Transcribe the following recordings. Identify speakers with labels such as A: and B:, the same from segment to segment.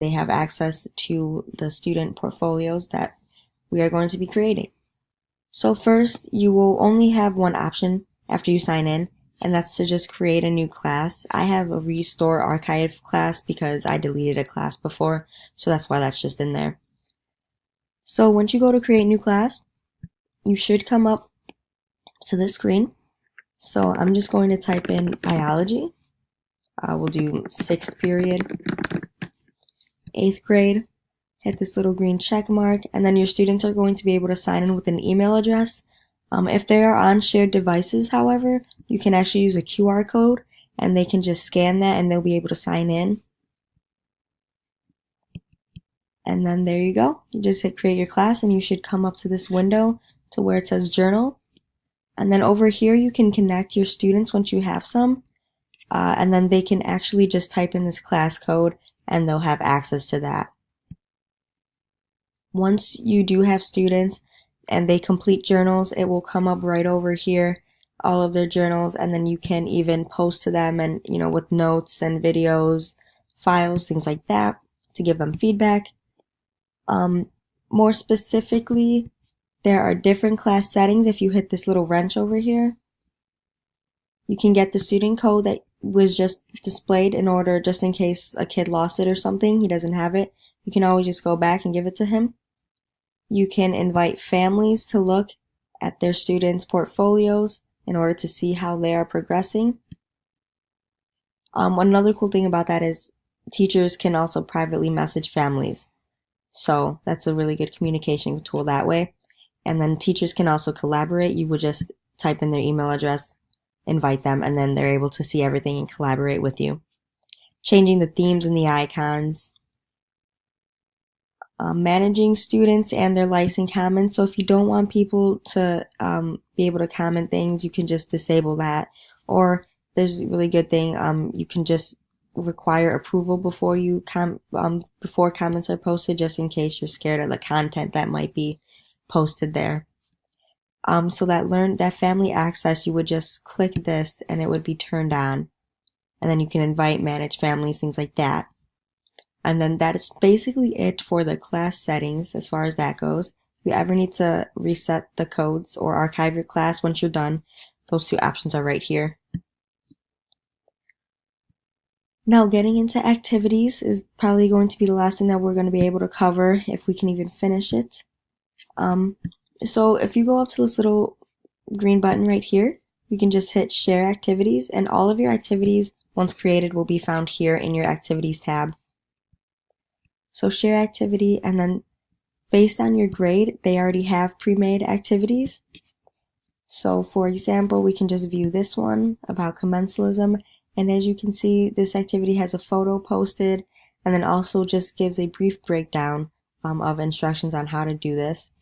A: they have access to the student portfolios that we are going to be creating. So first, you will only have one option after you sign in, and that's to just create a new class. I have a restore archive class because I deleted a class before, so that's why that's just in there. So once you go to create new class, you should come up to this screen. So I'm just going to type in biology. We'll do 6th period, 8th grade. Hit this little green check mark, and then your students are going to be able to sign in with an email address. If they are on shared devices, however, you can actually use a QR code, and they can just scan that and they'll be able to sign in. And then there you go. You just hit create your class and you should come up to this window to where it says journal. And then over here you can connect your students once you have some. And then they can actually just type in this class code and they'll have access to that. Once you do have students and they complete journals, it will come up right over here, all of their journals, and then you can even post to them and, with notes and videos, files, things like that to give them feedback. More specifically, there are different class settings. If you hit this little wrench over here, you can get the student code that was just displayed in order, just in case a kid lost it or something, he doesn't have it. You can always just go back and give it to him. You can invite families to look at their students' portfolios in order to see how they are progressing. Another cool thing about that is teachers can also privately message families. So that's a really good communication tool that way. And then teachers can also collaborate. You would just type in their email address, invite them, and then they're able to see everything and collaborate with you. Changing the themes and the icons. Managing students and their likes and comments. So if you don't want people to be able to comment things, you can just disable that. Or there's a really good thing, you can just require approval before before comments are posted, just in case you're scared of the content that might be posted there. So that family access, you would just click this and it would be turned on, and then you can invite, manage families, things like that. And then that is basically it for the class settings as far as that goes. If you ever need to reset the codes or archive your class once you're done, those two options are right here. Now, getting into activities is probably going to be the last thing that we're going to be able to cover, if we can even finish it. So if you go up to this little green button right here, you can just hit share activities, and all of your activities, once created, will be found here in your activities tab. So share activity, and then based on your grade, they already have pre-made activities. So for example, we can just view this one about commensalism. And as you can see, this activity has a photo posted and then also just gives a brief breakdown of instructions on how to do this.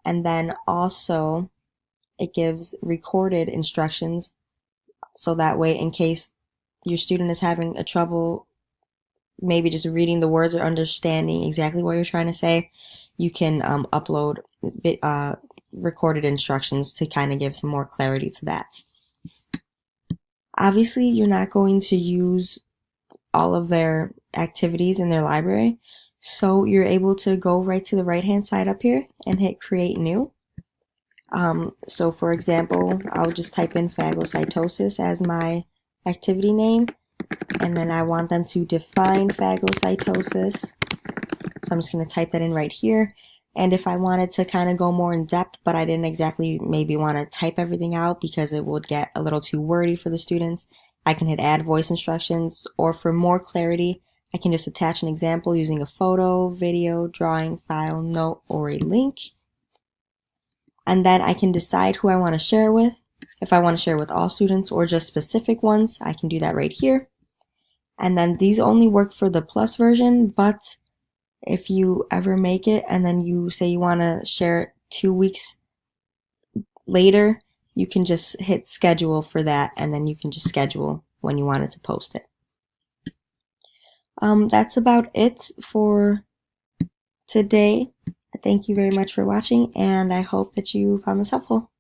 A: And then also it gives recorded instructions, so that way in case your student is having a trouble maybe just reading the words or understanding exactly what you're trying to say, you can upload recorded instructions to kind of give some more clarity to that. Obviously, you're not going to use all of their activities in their library, so you're able to go right to the right-hand side up here and hit Create New. So for example, I'll just type in phagocytosis as my activity name, and then I want them to define phagocytosis. So I'm just going to type that in right here. And if I wanted to kind of go more in depth, but I didn't exactly maybe want to type everything out because it would get a little too wordy for the students, I can hit add voice instructions, or for more clarity, I can just attach an example using a photo, video, drawing, file, note, or a link. And then I can decide who I want to share with. If I want to share with all students or just specific ones, I can do that right here. And then these only work for the Plus version, but if you ever make it and then you say you want to share it 2 weeks later, you can just hit schedule for that, and then you can just schedule when you wanted to post it. That's about it for today. Thank you very much for watching, and I hope that you found this helpful.